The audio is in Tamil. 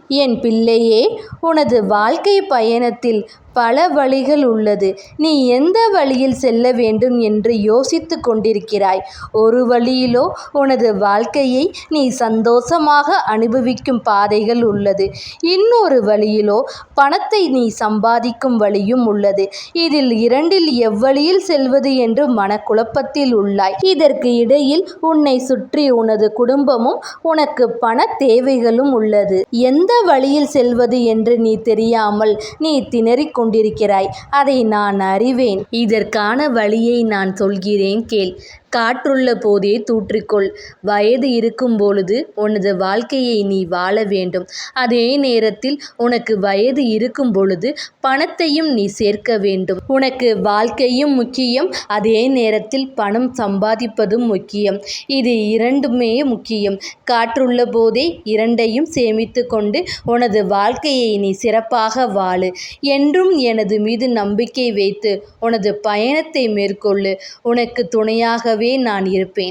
என் பிள்ளையே, உனது வாழ்க்கை பயணத்தில் பல வழிகள் உள்ளது. நீ எந்த வழியில் செல்ல வேண்டும் என்று யோசித்து கொண்டிருக்கிறாய். ஒரு வழியிலோ உனது வாழ்க்கையை நீ சந்தோஷமாக அனுபவிக்கும் பாதைகள் உள்ளது. இன்னொரு வழியிலோ பணத்தை நீ சம்பாதிக்கும் வழியும் உள்ளது. இதில் இரண்டில் எவ்வழியில் செல்வது என்று மனக்குழப்பத்தில் உள்ளாய். இதற்கு இடையில் உன்னை சுற்றி உனது குடும்பமும் உனக்கு பண தேவைகளும் உள்ளது. எந்த வழியில் செல்வது என்று நீ தெரியாமல் நீ திணறிக் கொண்டிருக்கிறாய். அதை நான் அறிவேன். இதற்கான வழியை நான் சொல்கிறேன், கேள். காற்றுள்ள போதே தூற்றிக்கொள். வயது இருக்கும் பொழுது உனது வாழ்க்கையை நீ வாழ வேண்டும். அதே நேரத்தில் உனக்கு வயது இருக்கும் பொழுது பணத்தையும் நீ சேர்க்க வேண்டும். உனக்கு வாழ்க்கையும் முக்கியம், அதே நேரத்தில் பணம் சம்பாதிப்பதும் முக்கியம். இது இரண்டுமே முக்கியம். காற்றுள்ள போதே இரண்டையும் சேமித்து கொண்டு உனது வாழ்க்கையை நீ சிறப்பாக வாழு. என்றும் எனது மீது நம்பிக்கை வைத்து உனது பயணத்தை மேற்கொள்ளு. உனக்கு துணையாகவே நான் இருப்பேன்.